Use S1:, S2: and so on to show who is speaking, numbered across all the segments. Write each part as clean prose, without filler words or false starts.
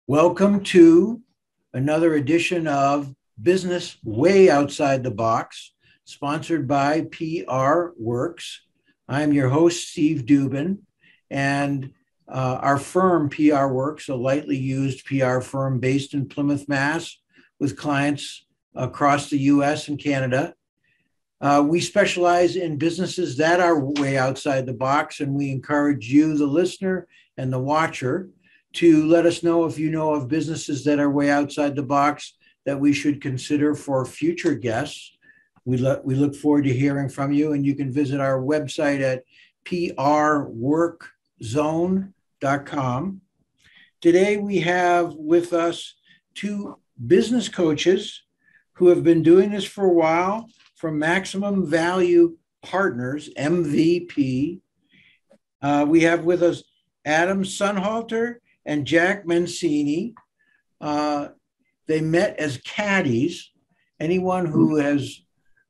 S1: Welcome to another edition of Business Way Outside the Box, sponsored by PR Works. I'm your host, Steve Dubin, and our firm, PR Works, a lightly used PR firm based in Plymouth, Mass, with clients across the US and Canada. We specialize in businesses that are way outside the box, and we encourage you, the listener and the watcher, to let us know if you know of businesses that are way outside the box that we should consider for future guests. We look forward to hearing from you, and you can visit our website at prworkzone.com. Today we have with us two business coaches who have been doing this for a while from Maximum Value Partners, MVP. We have with us Adam Sonnhalter and Jack Mencini. They met as caddies. Anyone who has,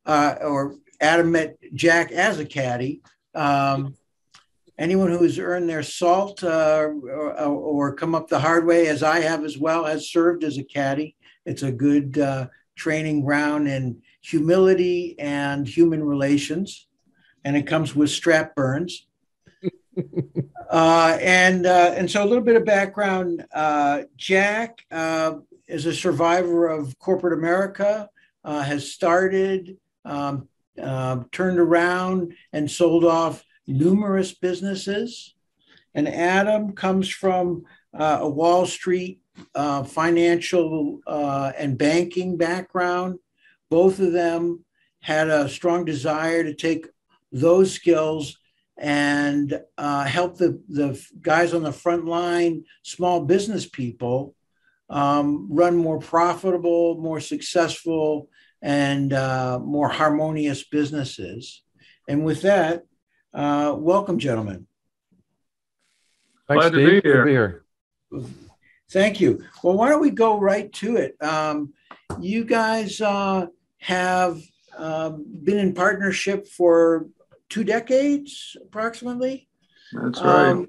S1: or Adam met Jack as a caddy. Anyone who has earned their salt or come up the hard way, as I have as well, has served as a caddy. It's a good training ground in humility and human relations, and it comes with strap burns. And so a little bit of background. Jack is a survivor of corporate America, has started, turned around, and sold off numerous businesses. And Adam comes from a Wall Street financial and banking background. Both of them had a strong desire to take those skills and help the guys on the front line, small business people, run more profitable, more successful, and more harmonious businesses. And with that, welcome, gentlemen.
S2: Thanks,
S3: Glad
S2: Steve.
S3: to be here.
S1: Thank you. Well, why don't we go right to it? You guys have been in partnership for 2 decades, approximately.
S3: That's right.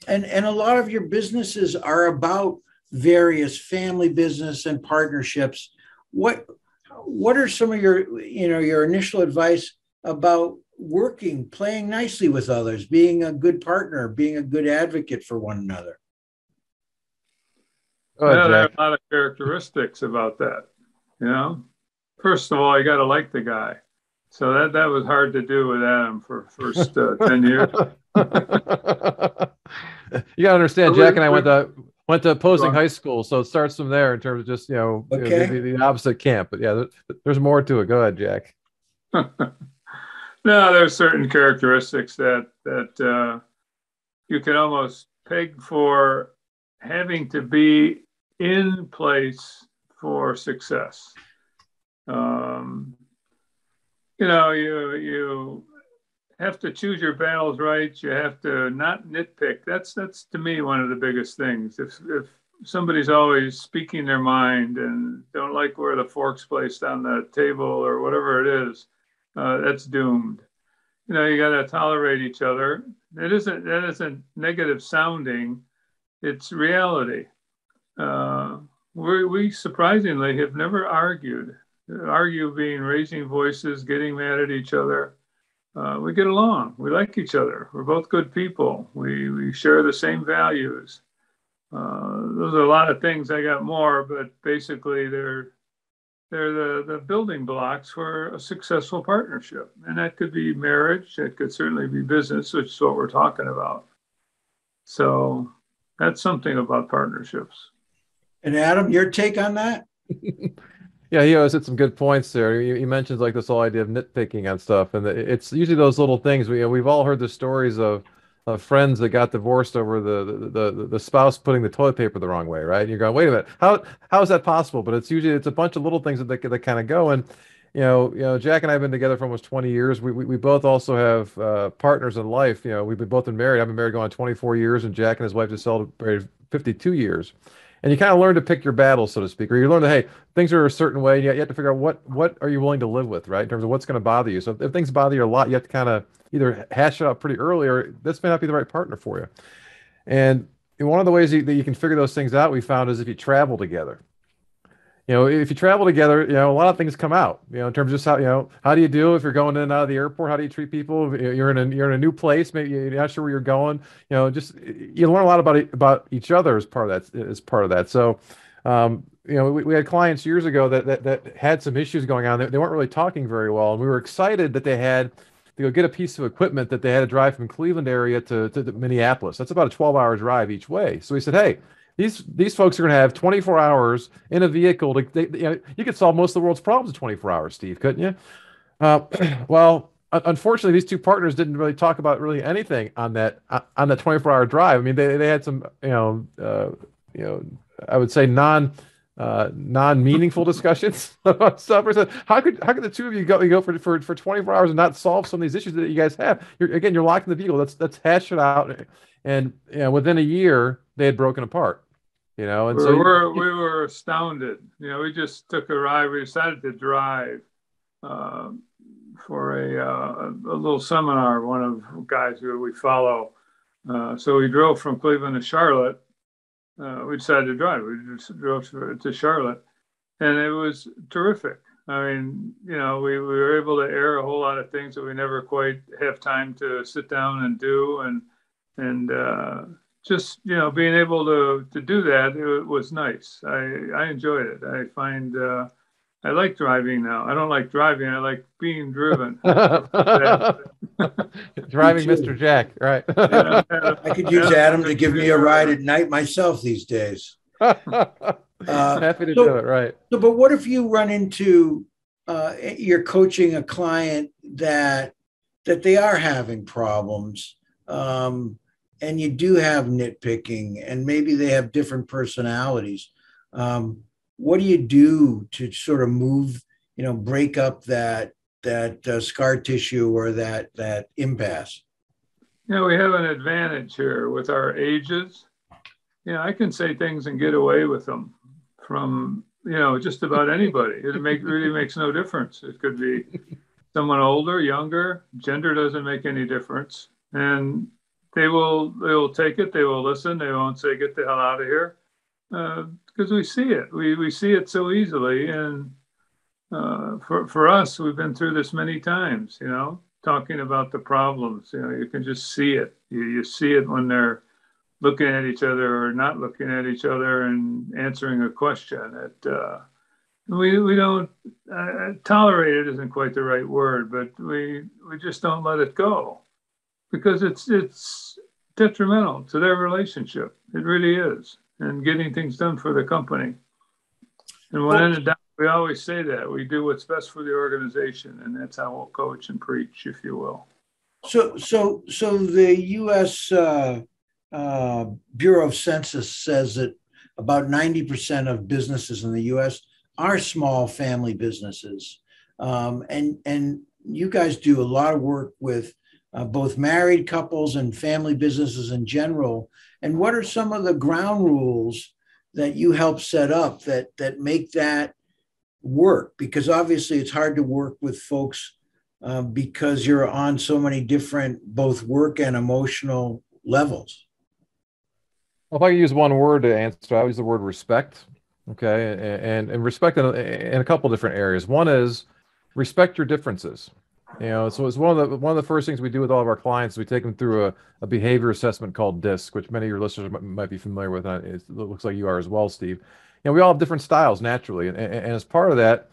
S1: And a lot of your businesses are about various family business and partnerships. What are some of your initial advice about working, playing nicely with others, being a good partner, being a good advocate for one another?
S3: There are a lot of characteristics about that. First of all, you got to like the guy. So that was hard to do with Adam for first 10 years.
S2: You got to understand, Jack and I went to opposing high school, so it starts from there in terms of just the opposite camp. But yeah, there's more to it. Go ahead, Jack.
S3: No, there's certain characteristics that you can almost peg for having to be in place for success. You have to choose your battles right. You have to not nitpick. That's to me one of the biggest things. If somebody's always speaking their mind and don't like where the fork's placed on the table or whatever it is, that's doomed. You got to tolerate each other. That isn't negative sounding. It's reality. We surprisingly have never argued. Argue being raising voices, getting mad at each other. We get along. We like each other. We're both good people. We share the same values. Those are a lot of things. I got more, but basically they're the building blocks for a successful partnership. And that could be marriage. It could certainly be business, which is what we're talking about. So that's something about partnerships.
S1: And Adam, your take on that?
S2: Yeah, he always hit some good points there. You mentioned like this whole idea of nitpicking on stuff, and it's usually those little things. We've all heard the stories of friends that got divorced over the spouse putting the toilet paper the wrong way, right? And you're going, wait a minute, how is that possible? But it's a bunch of little things that kind of go. And Jack and I have been together for almost 20 years. We both also have partners in life. We've both been married. I've been married going on 24 years, and Jack and his wife just celebrated 52 years. And you kind of learn to pick your battles, so to speak, or you learn that, hey, things are a certain way, and you have to figure out what are you willing to live with, right? In terms of what's going to bother you. So if things bother you a lot, you have to kind of either hash it out pretty early, or this may not be the right partner for you. And one of the ways that you can figure those things out, we found, is if you travel together. If you travel together, a lot of things come out, in terms of just how do you do if you're going in and out of the airport? How do you treat people? If you're in a new place, maybe you're not sure where you're going, just you learn a lot about each other as part of that. So, we had clients years ago that had some issues going on. They weren't really talking very well. And we were excited that they had to go get a piece of equipment that they had to drive from Cleveland area to Minneapolis. That's about a 12-hour drive each way. So we said, hey, these folks are going to have 24 hours in a vehicle. You could solve most of the world's problems in 24 hours, Steve, couldn't you? Well, unfortunately, these two partners didn't really talk about really anything on that 24-hour drive. I mean, they had some, I would say non-meaningful discussions about stuff. How could the two of you go for 24 hours and not solve some of these issues that you guys have? You're locked in the vehicle. Let's hash it out. And within a year, they had broken apart. And
S3: we were astounded. We just took a ride. We decided to drive for a little seminar. One of the guys who we follow. So we drove from Cleveland to Charlotte. We decided to drive. We just drove to Charlotte, and it was terrific. I mean, we were able to air a whole lot of things that we never quite have time to sit down and do, and just being able to do that, it was nice. I enjoyed it. I find I like driving now. I don't like driving. I like being driven.
S2: Driving Mr. Jack, right?
S1: I could use Adam to give me a ride at night myself these days.
S2: Happy to do it, right?
S1: So, but what if you run into you're coaching a client that they are having problems, and you do have nitpicking, and maybe they have different personalities. What do you do to sort of move, break up that scar tissue or that impasse?
S3: We have an advantage here with our ages. I can say things and get away with them from, just about anybody. It really makes no difference. It could be someone older, younger. Gender doesn't make any difference. And they will take it. They will listen. They won't say, get the hell out of here. Because we see it. We see it so easily. And for us, we've been through this many times, talking about the problems. You can just see it. You see it when they're looking at each other or not looking at each other and answering a question. We don't tolerate it isn't quite the right word, but we just don't let it go because it's detrimental to their relationship. It really is. And getting things done for the company. And when in doubt, we always say that we do what's best for the organization, and that's how we'll coach and preach, if you will.
S1: So the U.S. Bureau of Census says that about 90% of businesses in the U.S. are small family businesses, and you guys do a lot of work with both married couples and family businesses in general. And what are some of the ground rules that you help set up that make that work? Because obviously it's hard to work with folks because you're on so many different both work and emotional levels.
S2: Well, if I could use one word to answer, I would use the word respect. Okay, and respect in a couple different areas. One is respect your differences. So it's one of the first things we do with all of our clients. We take them through a behavior assessment called DISC, which many of your listeners might be familiar with. It looks like you are as well, Steve. We all have different styles naturally, and as part of that,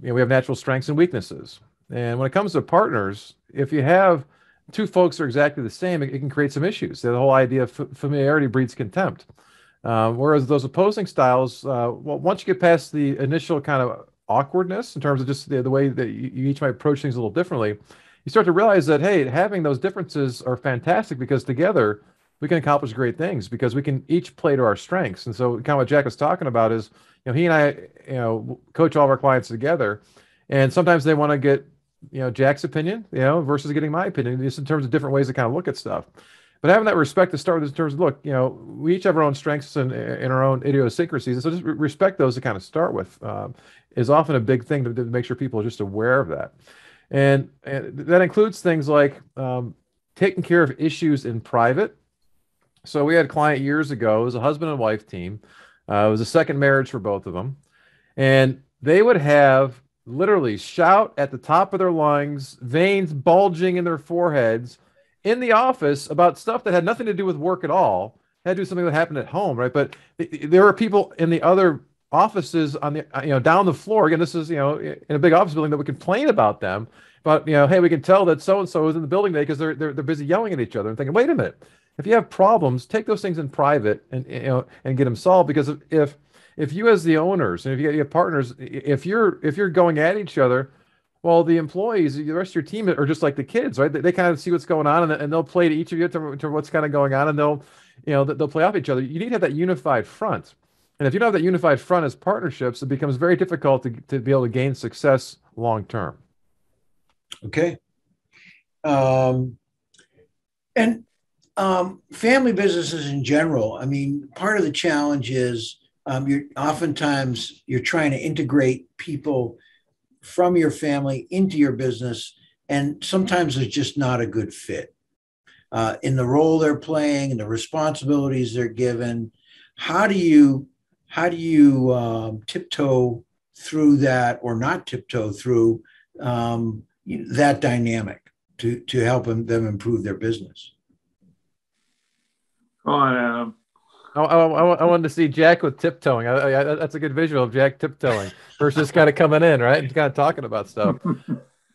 S2: we have natural strengths and weaknesses. And when it comes to partners, if you have two folks that are exactly the same, it can create some issues. The whole idea of familiarity breeds contempt. Whereas those opposing styles, once you get past the initial kind of awkwardness in terms of just the way that you each might approach things a little differently, you start to realize that, hey, having those differences are fantastic because together we can accomplish great things because we can each play to our strengths. And so kind of what Jack was talking about is, he and I, coach all of our clients together, and sometimes they want to get, Jack's opinion, versus getting my opinion, just in terms of different ways to kind of look at stuff. But having that respect to start with in terms of, look, we each have our own strengths and our own idiosyncrasies. And so just respect those to kind of start with is often a big thing to make sure people are just aware of that. And that includes things like taking care of issues in private So we had a client years ago. It was a husband and wife team. It was a second marriage for both of them. And they would have literally shout at the top of their lungs, veins bulging in their foreheads in the office about stuff that had nothing to do with work at all. It had to do with something that happened at home, right? But there were people in the other offices on the, down the floor. Again, this is, in a big office building that would complain about them. But, hey, we can tell that so-and-so is in the building today because they're busy yelling at each other and thinking, wait a minute, if you have problems, take those things in private and get them solved. Because if you as the owners and if you have partners, if you're going at each other, well, the employees, the rest of your team are just like the kids, right? They kind of see what's going on and they'll play to each of you to what's kind of going on, and they'll play off each other. You need to have that unified front. And if you don't have that unified front as partnerships, it becomes very difficult to be able to gain success long term.
S1: Okay. And family businesses in general, I mean, part of the challenge is oftentimes you're trying to integrate people from your family into your business, and sometimes it's just not a good fit in the role they're playing and the responsibilities they're given. How do you tiptoe through that, or not tiptoe through that dynamic to help them improve their business?
S3: Go on, Adam.
S2: I wanted to see Jack with tiptoeing. That's a good visual of Jack tiptoeing versus just kind of coming in, right, and kind of talking about stuff.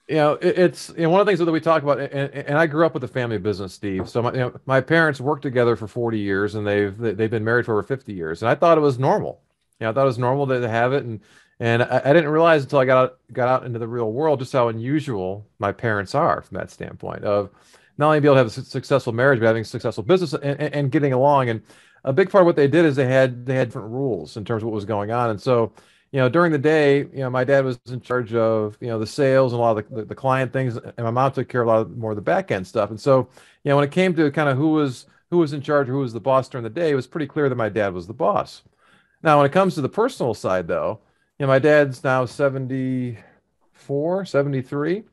S2: It's one of the things that we talk about, and I grew up with a family business, Steve. So my parents worked together for 40 years, and they've been married for over 50 years, and I thought it was normal. I thought it was normal to have it, and I didn't realize until I got out into the real world just how unusual my parents are from that standpoint of not only be able to have a successful marriage, but having a successful business and getting along. And a big part of what they did is they had different rules in terms of what was going on. And so, during the day, my dad was in charge of, the sales and a lot of the client things, and my mom took care of a lot more of the back end stuff. And so, when it came to kind of who was in charge or who was the boss during the day, it was pretty clear that my dad was the boss. Now, when it comes to the personal side, though, my dad's now 74, 73.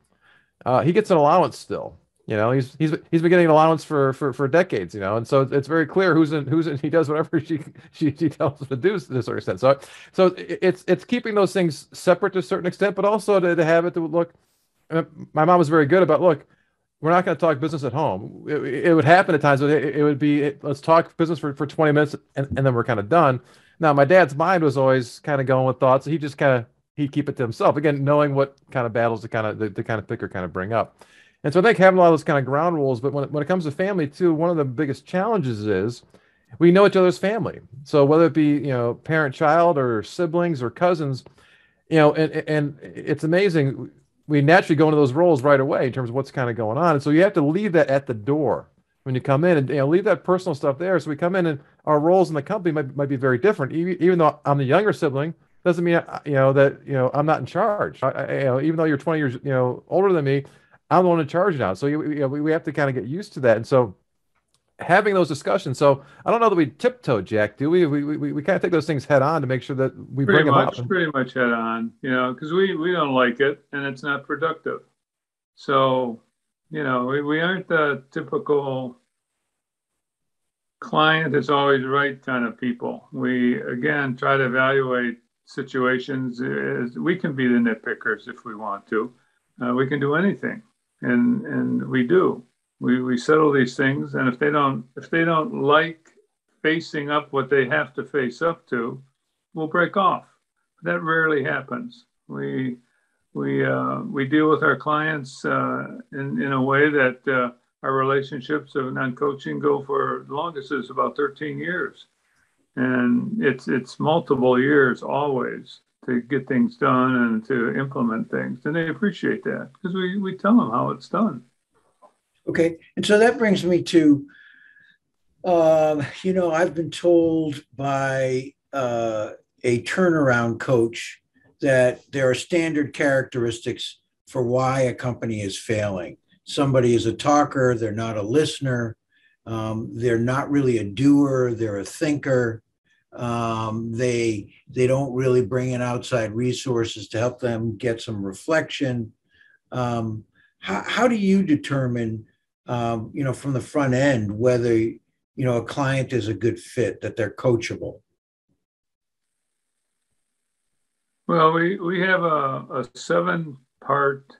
S2: He gets an allowance still. He's been getting an allowance for decades. And so it's very clear who's in. He does whatever she tells him to do to a certain extent. So it's keeping those things separate to a certain extent, but also to have it to look. My mom was very good about, look, we're not going to talk business at home. It would happen at times, but it would be, let's talk business for 20 minutes and then we're kind of done. Now, my dad's mind was always kind of going with thoughts. So he'd keep it to himself, again, knowing what kind of battles to kind of pick or kind of bring up. And so I think having a lot of those kind of ground rules, but when it comes to family too, one of the biggest challenges is we know each other's family. So whether it be, parent, child, or siblings or cousins, and it's amazing. We naturally go into those roles right away in terms of what's kind of going on. And so you have to leave that at the door when you come in, and leave that personal stuff there. So we come in and our roles in the company might be very different. Even though I'm the younger sibling, doesn't mean, that, I'm not in charge. Even though you're 20 years, older than me, I'm the one in charge now. So we have to kind of get used to that. And so having those discussions. So I don't know that we tiptoe, Jack, do we? We kind of take those things head on to make sure that we bring them up.
S3: Pretty much head on, because we don't like it and it's not productive. So, we aren't the typical client that's always right kind of people. We, again, try to evaluate situations. We can be the nitpickers if we want to. We can do anything. And we do. We settle these things, and if they don't like facing up what they have to face up to, we'll break off. That rarely happens. We deal with our clients in a way that our relationships of non-coaching go for the longest is about 13 years, and it's multiple years always to get things done and to implement things, and they appreciate that because we tell them how it's done.
S1: Okay. And so that brings me to, I've been told by a turnaround coach that there are standard characteristics for why a company is failing. Somebody is a talker, they're not a listener, they're not really a doer, they're a thinker. They don't really bring in outside resources to help them get some reflection. How do you determine, from the front end, whether a client is a good fit, that they're coachable?
S3: Well, we have a 7-part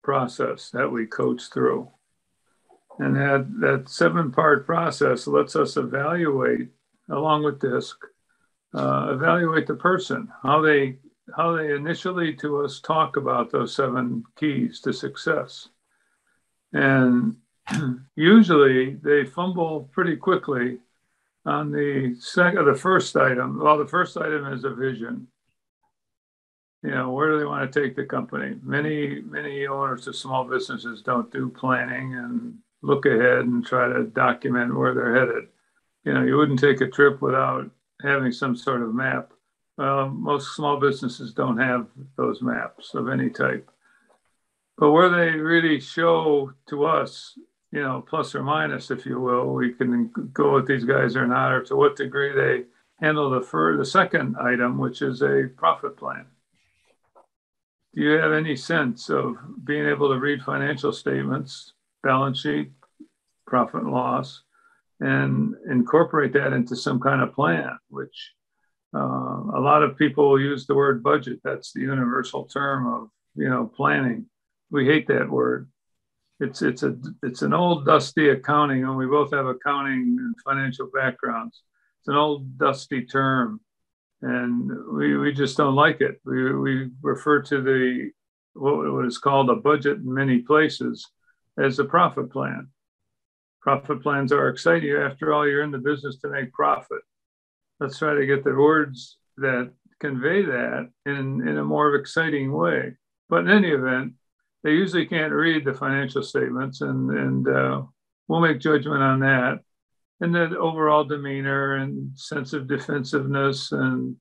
S3: process that we coach through. And that 7-part process lets us evaluate, along with DISC, evaluate the person, how they initially to us talk about those 7 keys to success. And usually they fumble pretty quickly on the first item. Well, the first item is a vision. Where do they want to take the company? Many owners of small businesses don't do planning and look ahead and try to document where they're headed. You wouldn't take a trip without having some sort of map. Most small businesses don't have those maps of any type. But where they really show to us, plus or minus, if you will, we can go with these guys or not, or to what degree they handle the second item, which is a profit plan. Do you have any sense of being able to read financial statements, balance sheet, profit and loss, and incorporate that into some kind of plan, which a lot of people use the word budget. That's the universal term of, planning. We hate that word. It's an old dusty accounting, and we both have accounting and financial backgrounds. It's an old dusty term, and we just don't like it. We refer to what is called a budget in many places as a profit plan. Profit plans are exciting. After all, you're in the business to make profit. Let's try to get the words that convey that in a more exciting way. But in any event, they usually can't read the financial statements, and we'll make judgment on that. And the overall demeanor and sense of defensiveness, and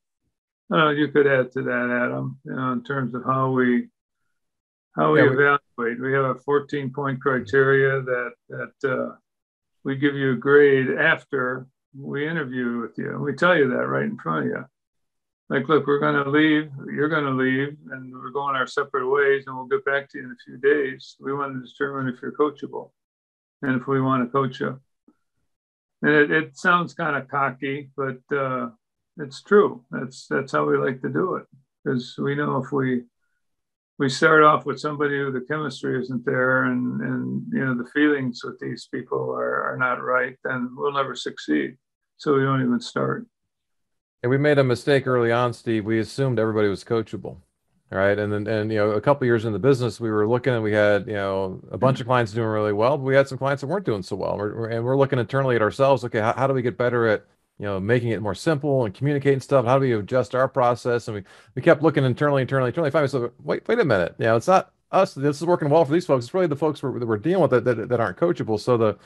S3: you could add to that, Adam, in terms of how we evaluate. We have a 14-point criteria that we give you a grade after we interview with you. And we tell you that right in front of you. Like, look, we're going to leave, you're going to leave, and we're going our separate ways, and we'll get back to you in a few days. We want to determine if you're coachable and if we want to coach you. And it sounds kind of cocky, but it's true. That's how we like to do it, because we know if we start off with somebody who the chemistry isn't there, and the feelings with these people are not right, then we'll never succeed. So we don't even start.
S2: And we made a mistake early on, Steve. We assumed everybody was coachable. All right. And then, a couple of years in the business, we were looking, and we had, a bunch of clients doing really well, but we had some clients that weren't doing so well. And we're looking internally at ourselves. Okay, how do we get better at, making it more simple and communicating stuff? How do we adjust our process? And we kept looking internally. Finally, so wait a minute. It's not us. This is working well for these folks. It's really the folks that we're dealing with that aren't coachable. So the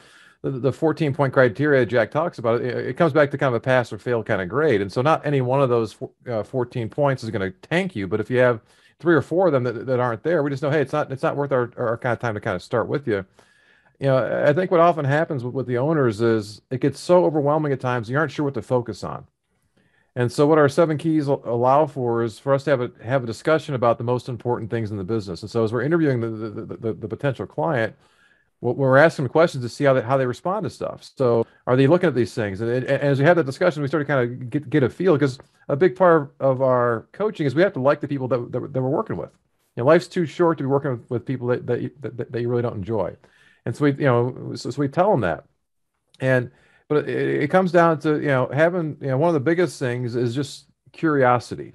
S2: 14-point criteria Jack talks about, it comes back to kind of a pass or fail kind of grade. And so not any one of those 14 points is going to tank you, but if you have 3 or 4 of them that aren't there, we just know, hey, it's not worth our kind of time to kind of start with you. I think what often happens with the owners is it gets so overwhelming at times, you aren't sure what to focus on. And so what our 7 keys allow for is for us to have a discussion about the most important things in the business. And so as we're interviewing the potential client, we're asking them questions to see how they respond to stuff. So are they looking at these things? And as we had that discussion, we started kind of get a feel, because a big part of our coaching is we have to like the people that we're working with. Life's too short to be working with people that you really don't enjoy. And so we tell them that. But it comes down to, having, one of the biggest things is just curiosity.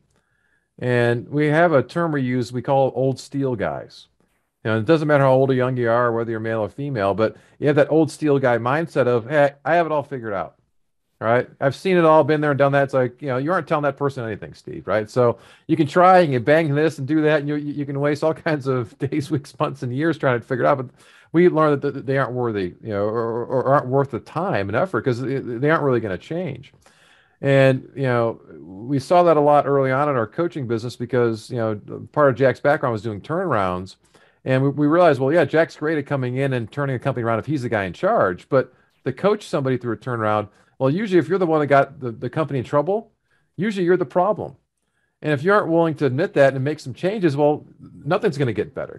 S2: And we have a term we use, we call old steel guys. It doesn't matter how old or young you are, or whether you're male or female, but you have that old steel guy mindset of, hey, I have it all figured out. All right. I've seen it all, been there and done that. It's like, you aren't telling that person anything, Steve, right? So you can try and you bang this and do that, and you can waste all kinds of days, weeks, months, and years trying to figure it out. But we learned that they aren't worthy, or aren't worth the time and effort, because they aren't really going to change. And, we saw that a lot early on in our coaching business, because, part of Jack's background was doing turnarounds. And we realized, well, yeah, Jack's great at coming in and turning a company around if he's the guy in charge. But to coach somebody through a turnaround, well, usually if you're the one that got the company in trouble, usually you're the problem. And if you aren't willing to admit that and make some changes, well, nothing's going to get better,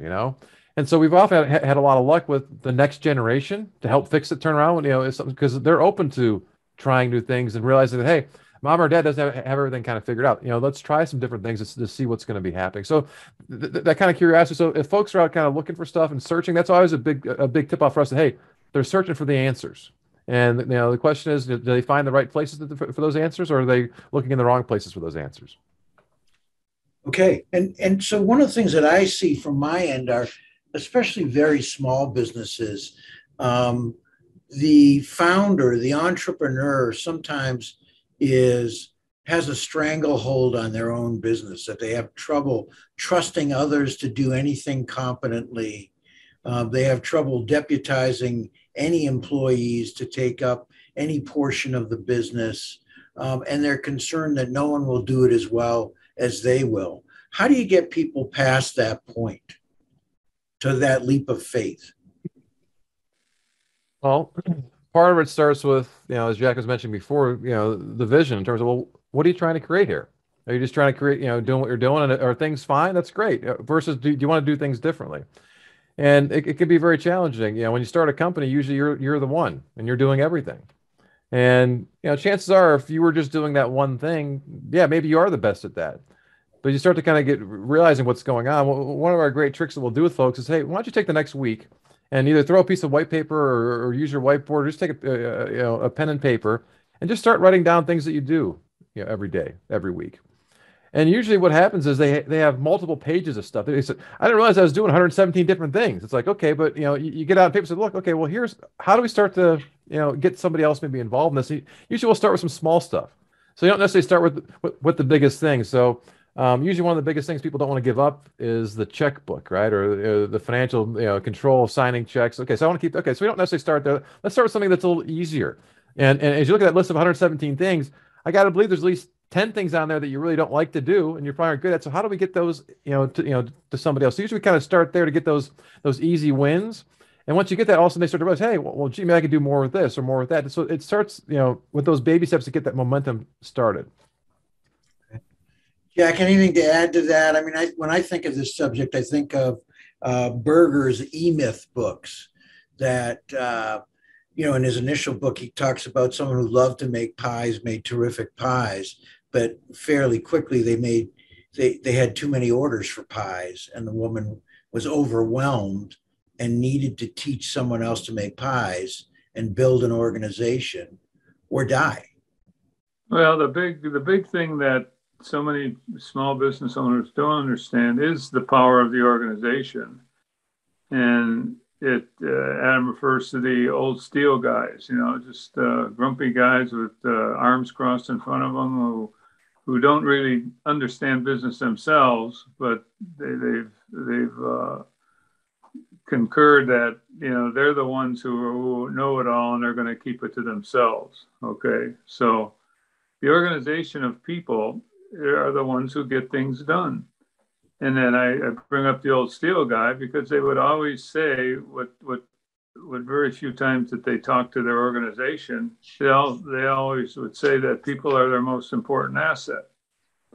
S2: And so we've often had a lot of luck with the next generation to help fix it, turn around, it's something because they're open to trying new things and realizing that, hey, mom or dad doesn't have everything kind of figured out. Let's try some different things to see what's going to be happening. So that kind of curiosity. So if folks are out kind of looking for stuff and searching, that's always a big tip off for us that, hey, they're searching for the answers. And the question is, do they find the right places for those answers, or are they looking in the wrong places for those answers?
S1: Okay. And so one of the things that I see from my end are, especially very small businesses, the founder, the entrepreneur sometimes has a stranglehold on their own business, that they have trouble trusting others to do anything competently. They have trouble deputizing any employees to take up any portion of the business. And they're concerned that no one will do it as well as they will. How do you get people past that point to that leap of faith?
S2: Well, part of it starts with, as Jack was mentioning before, the vision in terms of, well, what are you trying to create here? Are you just trying to create, doing what you're doing, and are things fine? That's great. Versus, do you want to do things differently? And it can be very challenging. When you start a company, usually you're the one and you're doing everything. And chances are, if you were just doing that one thing, yeah, maybe you are the best at that. But you start to kind of get realizing what's going on. One of our great tricks that we'll do with folks is, hey, why don't you take the next week and either throw a piece of white paper or use your whiteboard, or just take a pen and paper and just start writing down things that you do, every day, every week. And usually what happens is they have multiple pages of stuff. They said, I didn't realize I was doing 117 different things. It's like, okay, but you get out on paper and say, look, okay, well, here's how do we start to get somebody else maybe involved in this. Usually we'll start with some small stuff. So you don't necessarily start with the biggest thing. So usually one of the biggest things people don't want to give up is the checkbook, right? Or the financial control of signing checks. Okay, so I want to keep, okay, so we don't necessarily start there. Let's start with something that's a little easier. And as you look at that list of 117 things, I got to believe there's at least 10 things on there that you really don't like to do and you're probably good at. So how do we get those, to somebody else? So usually we kind of start there to get those easy wins. And once you get that, all of a sudden they start to realize, hey, well, gee, maybe I could do more with this or more with that. So it starts, with those baby steps to get that momentum started.
S1: Jack, anything to add to that? I mean, when I think of this subject, I think of Berger's E-Myth books that, in his initial book, he talks about someone who loved to make pies, made terrific pies, but fairly quickly they had too many orders for pies, and the woman was overwhelmed and needed to teach someone else to make pies and build an organization or die.
S3: Well, the big thing that so many small business owners don't understand is the power of the organization. And Adam refers to the old steel guys, just grumpy guys with arms crossed in front of them who don't really understand business themselves, but they've concurred that they're the ones who know it all and they're going to keep it to themselves. Okay, so the organization of people are the ones who get things done. And then I bring up the old steel guy because they would always say what very few times that they talk to their organization, they always would say that people are their most important asset.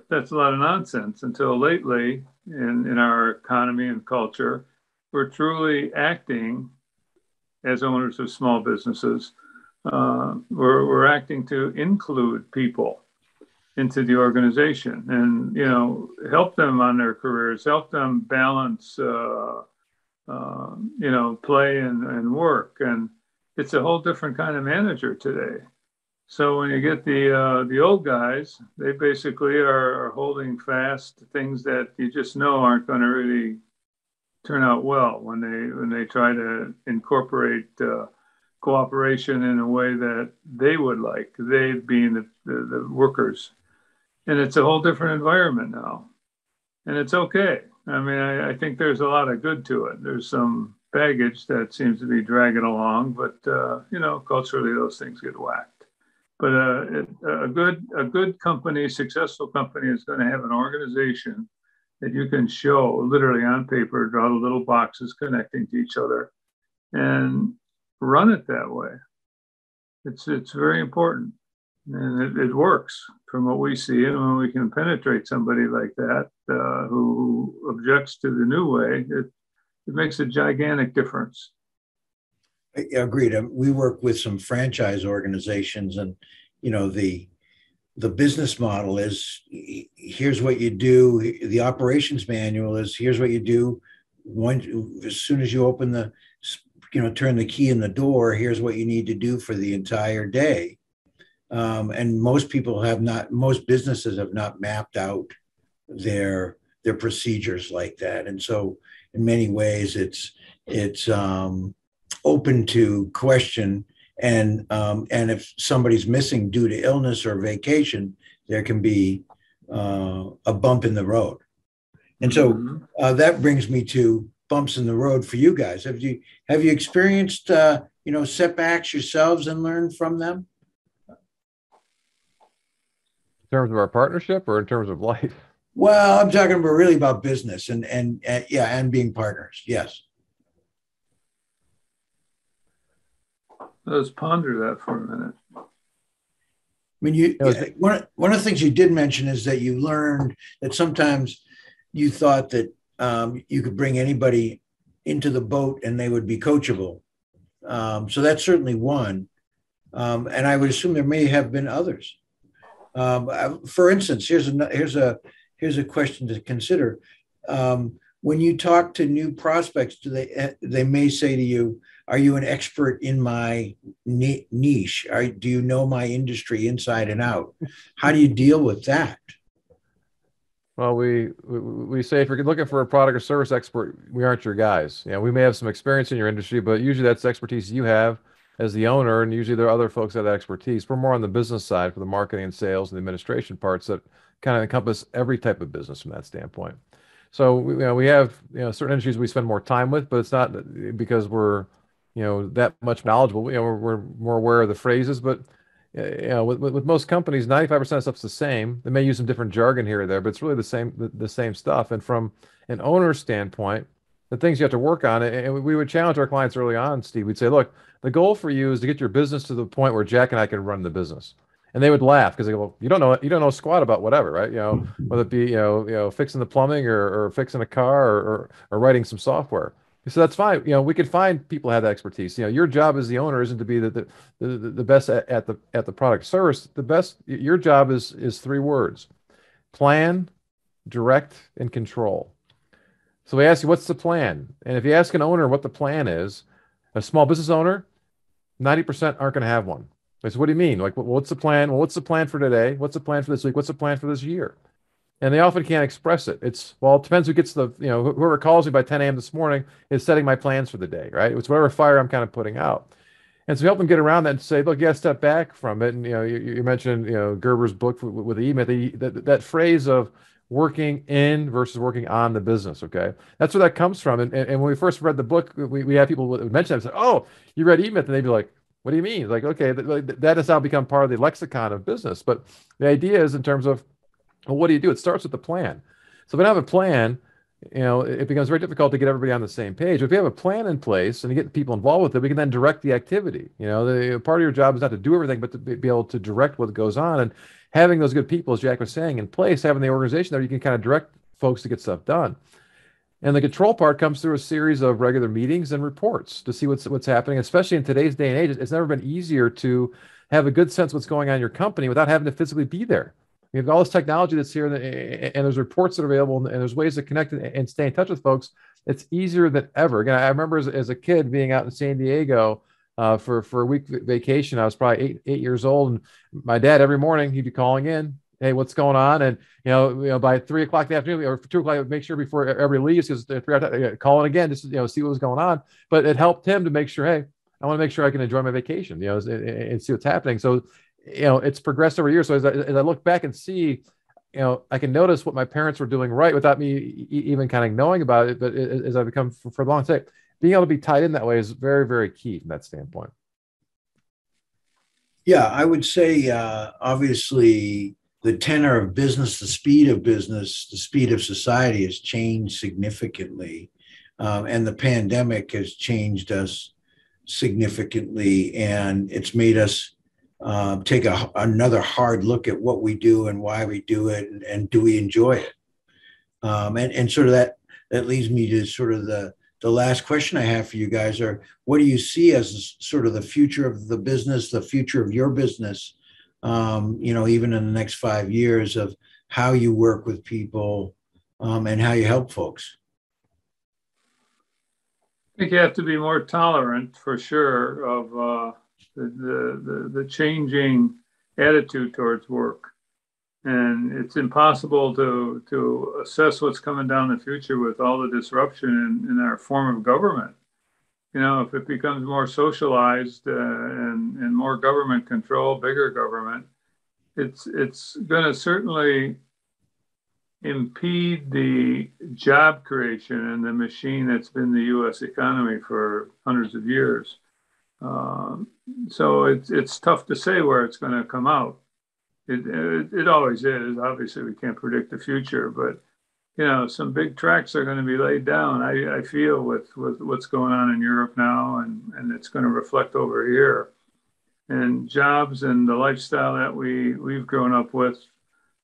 S3: That's a lot of nonsense until lately in our economy and culture, we're truly acting as owners of small businesses. We're acting to include people into the organization and help them on their careers, help them balance play and work. And it's a whole different kind of manager today. So when you get the old guys, they basically are holding fast to things that you just know aren't going to really turn out well when they try to incorporate cooperation in a way that they would like, they being the workers. And it's a whole different environment now. And it's okay. I mean, I think there's a lot of good to it. There's some baggage that seems to be dragging along, but, culturally those things get whacked. But a good company, successful company is going to have an organization that you can show literally on paper, draw the little boxes connecting to each other and run it that way. It's very important. And it works from what we see. And when we can penetrate somebody like that who objects to the new way, It makes a gigantic difference.
S1: Agreed. We work with some franchise organizations, and the business model is, here's what you do. The operations manual is, here's what you do. As soon as you open turn the key in the door, here's what you need to do for the entire day. And most businesses have not mapped out their procedures like that. And so in many ways it's open to question. And if somebody's missing due to illness or vacation, there can be a bump in the road. And so that brings me to bumps in the road for you guys. Have you experienced setbacks yourselves and learned from them?
S2: In terms of our partnership or in terms of life?
S1: Well, I'm talking about business and being partners. Yes.
S3: Let's ponder that for a minute.
S1: I mean, one of the things you did mention is that you learned that sometimes you thought that you could bring anybody into the boat and they would be coachable. So that's certainly one. And I would assume there may have been others. For instance, here's a question to consider. When you talk to new prospects, they may say to you, "Are you an expert in my niche? Do you know my industry inside and out?" How do you deal with that?
S2: Well, we say if you're looking for a product or service expert, we aren't your guys. We may have some experience in your industry, but usually that's expertise you have as the owner, and usually there are other folks that have that expertise. We're more on the business side for the marketing and sales and the administration parts that kind of encompass every type of business from that standpoint. So we have certain industries we spend more time with, but it's not because we're that much knowledgeable. We're more aware of the phrases, but with most companies, 95% of stuff's the same. They may use some different jargon here or there, but it's really the same stuff. And from an owner's standpoint, the things you have to work on, and we would challenge our clients early on, Steve. We'd say, look, the goal for you is to get your business to the point where Jack and I can run the business. And they would laugh because they go, well, you don't know squat about whatever, right? Whether it be fixing the plumbing or fixing a car or writing some software. So that's fine. We could find people who have that expertise. Your job as the owner isn't to be the best at the product service. The best. Your job is 3 words: plan, direct, and control. So we ask you, what's the plan? And if you ask an owner what the plan is, a small business owner, 90% aren't going to have one. So what do you mean? Like, what's the plan? Well, what's the plan for today? What's the plan for this week? What's the plan for this year? And they often can't express it. It depends who gets whoever calls me by 10 a.m. this morning is setting my plans for the day, right? It's whatever fire I'm kind of putting out. And so we help them get around that and say, look, you got to step back from it. And, you mentioned, Gerber's book with the E-Myth, that phrase of working in versus working on the business, okay? That's where that comes from. And when we first read the book, we had people mention that and say, oh, you read E-Myth? And they'd be like, what do you mean? Like, okay, that has now become part of the lexicon of business. But the idea is in terms of, well, what do you do? It starts with the plan. So if we don't have a plan, it becomes very difficult to get everybody on the same page. If we have a plan in place and you get people involved with it, we can then direct the activity. The part of your job is not to do everything, but to be able to direct what goes on. And having those good people, as Jack was saying, in place, having the organization there, you can kind of direct folks to get stuff done. And the control part comes through a series of regular meetings and reports to see what's happening, especially in today's day and age. It's never been easier to have a good sense of what's going on in your company without having to physically be there. You have all this technology that's here, and there's reports that are available, and there's ways to connect and stay in touch with folks. It's easier than ever. Again, I remember as a kid being out in San Diego for a week vacation. I was probably 8 years old, and my dad every morning he'd be calling in, "Hey, what's going on?" And by 3 o'clock in the afternoon or 2 o'clock, make sure before everybody leaves, because calling again just to see what was going on. But it helped him to make sure, hey, I want to make sure I can enjoy my vacation, and see what's happening. So it's progressed over years. So as I look back and see, I can notice what my parents were doing right without me even kind of knowing about it. But as I become for a long time, being able to be tied in that way is very, very key from that standpoint.
S1: Yeah, I would say obviously the tenor of business, the speed of business, the speed of society has changed significantly. And the pandemic has changed us significantly, and it's made us take another hard look at what we do and why we do it, and do we enjoy it? And sort of that leads me to sort of the the last question I have for you guys are, what do you see as sort of the future of the business, the future of your business, even in the next 5 years of how you work with people and how you help folks?
S3: I think you have to be more tolerant for sure of the changing attitude towards work. And it's impossible to assess what's coming down the future with all the disruption in our form of government. If it becomes more socialized and more government control, bigger government, it's going to certainly impede the job creation and the machine that's been the U.S. economy for hundreds of years. So it's tough to say where it's going to come out. It always is. Obviously, we can't predict the future, but some big tracks are going to be laid down. I feel with what's going on in Europe now, and it's going to reflect over here. And jobs and the lifestyle that we've grown up with,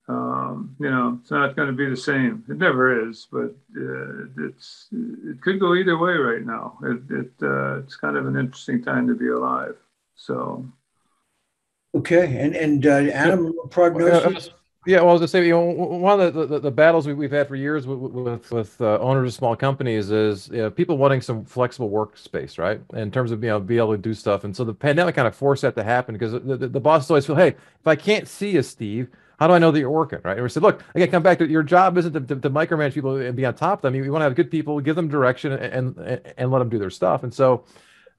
S3: it's not going to be the same. It never is, but it could go either way right now. It's kind of an interesting time to be alive. So.
S1: Okay, and Adam, prognosis?
S2: Yeah, well, I was gonna say, one of the battles we've had for years with owners of small companies is people wanting some flexible workspace, right? In terms of be able to do stuff, and so the pandemic kind of forced that to happen because the bosses always feel, hey, if I can't see you, Steve, how do I know that you're working, right? And we said, look, again, come back to your job isn't to micromanage people and be on top of them. You want to have good people, give them direction, and let them do their stuff, and so.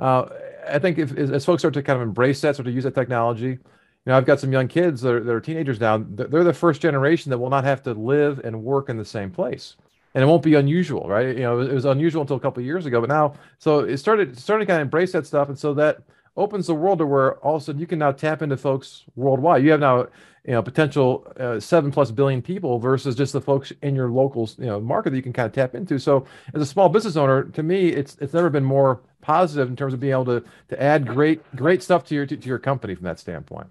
S2: I think as folks start to kind of embrace that, start to use that technology, I've got some young kids that are teenagers now. They're the first generation that will not have to live and work in the same place, and it won't be unusual, right? It was unusual until a couple of years ago, but now, so it started to kind of embrace that stuff, and so that opens the world to where all of a sudden you can now tap into folks worldwide. You have now, potential 7+ billion people versus just the folks in your local, market that you can kind of tap into. So as a small business owner, to me, it's never been more positive in terms of being able to add great stuff to your company from that standpoint.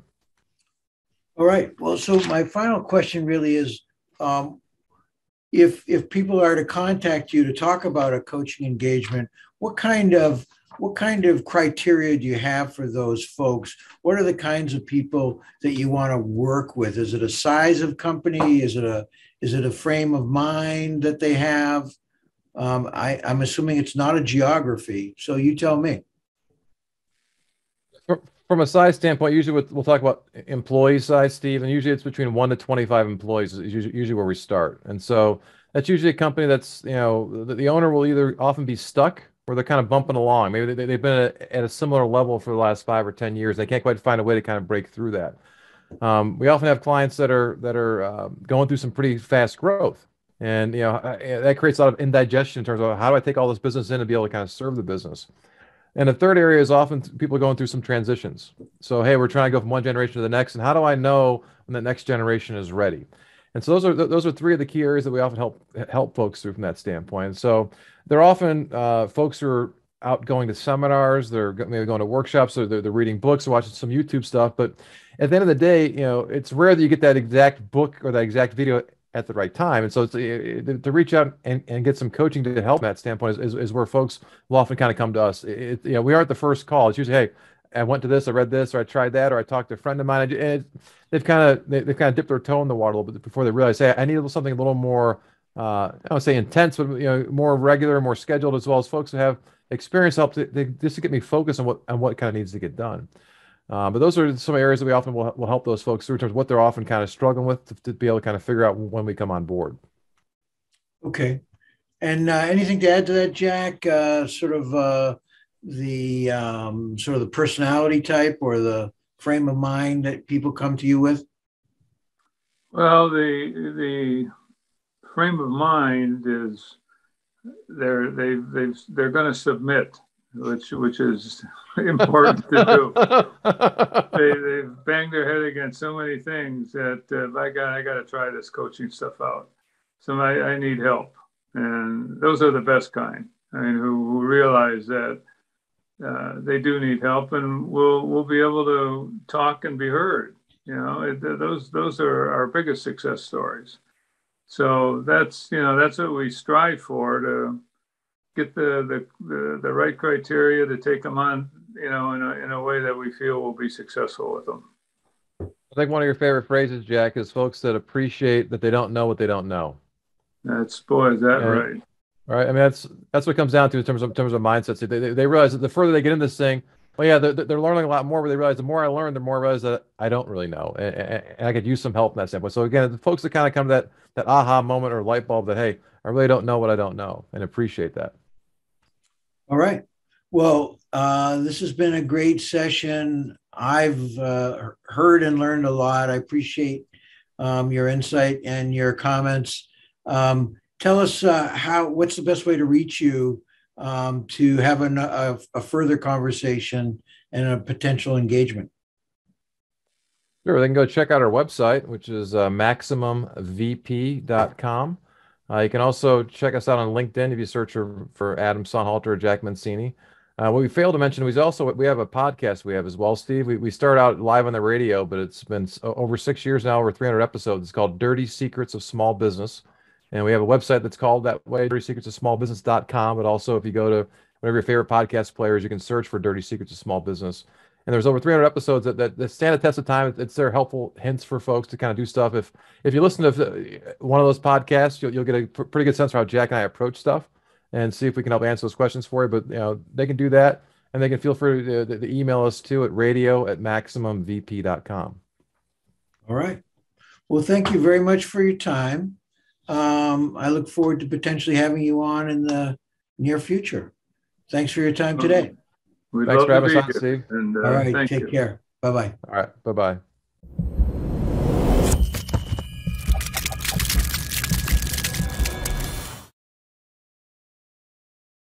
S1: All right. Well, so my final question really is, if people are to contact you to talk about a coaching engagement, what kind of criteria do you have for those folks? What are the kinds of people that you want to work with? Is it a size of company? Is it a frame of mind that they have? I'm assuming it's not a geography. So you tell me.
S2: From a size standpoint, usually we'll talk about employee size, Steve, and usually it's between 1 to 25 employees is usually where we start. And so that's usually a company that's, the owner will either often be stuck or they're kind of bumping along. Maybe they've been at a similar level for the last 5 or 10 years. They can't quite find a way to kind of break through that. We often have clients that are going through some pretty fast growth. And, that creates a lot of indigestion in terms of how do I take all this business in and be able to kind of serve the business. And the third area is often people are going through some transitions. So, hey, we're trying to go from one generation to the next, and how do I know when the next generation is ready? And so those are 3 of the key areas that we often help folks through from that standpoint. And so they're often folks who are out going to seminars, they're maybe going to workshops, or they're reading books, or watching some YouTube stuff. But at the end of the day, it's rare that you get that exact book or that exact video at the right time. And so to reach out and get some coaching to help that standpoint is where folks will often kind of come to us. We aren't the first call. It's usually, hey, I went to this, I read this, or I tried that, or I talked to a friend of mine. And they've kind of dipped their toe in the water a little bit before they realize, hey, I need something a little more, I don't say intense, but more regular, more scheduled, as well as folks who have experience help just to get me focused on what kind of needs to get done. But those are some areas that we often will help those folks through in terms of what they're often kind of struggling with to be able to kind of figure out when we come on board.
S1: Okay. And anything to add to that, Jack? Sort of the personality type or the frame of mind that people come to you with?
S3: Well, the frame of mind is they're going to submit, which is important to do. They've banged their head against so many things that by God, I got to try this coaching stuff out. So I need help, and those are the best kind. I mean, who realize that they do need help, and we'll be able to talk and be heard. Those are our biggest success stories. So that's what we strive for, get the right criteria to take them on, in a way that we feel will be successful with them.
S2: I think one of your favorite phrases, Jack, is folks that appreciate that they don't know what they don't know.
S3: Boy, is that right.
S2: Right. I mean, that's what it comes down to in terms of mindsets. They realize that the further they get into this thing, well, yeah, they're learning a lot more, but they realize the more I learn, the more I realize that I don't really know, and I could use some help in that standpoint. So again, the folks that kind of come to that aha moment or light bulb that, hey, I really don't know what I don't know, and appreciate that.
S1: All right. Well, this has been a great session. I've heard and learned a lot. I appreciate your insight and your comments. Tell us what's the best way to reach you to have a further conversation and a potential engagement.
S2: Sure, they can go check out our website, which is maximumvp.com. You can also check us out on LinkedIn if you search for Adam Sonnhalter or Jack Mencini. What we failed to mention we have a podcast we have as well, Steve. We start out live on the radio, but it's been over 6 years now, over 300 episodes. It's called Dirty Secrets of Small Business. And we have a website that's called that way, dirtysecretsofsmallbusiness.com. But also, if you go to whatever your favorite podcast players, you can search for Dirty Secrets of Small Business. And there's over 300 episodes that stand the test of time. It's their helpful hints for folks to kind of do stuff. If you listen to one of those podcasts, you'll get a pretty good sense for how Jack and I approach stuff, and see if we can help answer those questions for you. But they can do that, and they can feel free to email us too at radio@maximumvp.com.
S1: All right. Well, thank you very much for your time. I look forward to potentially having you on in the near future. Thanks for your time today.
S3: Thanks for having us on,
S2: Steve.
S1: And, all right, take care. Bye-bye.
S2: All right, bye-bye.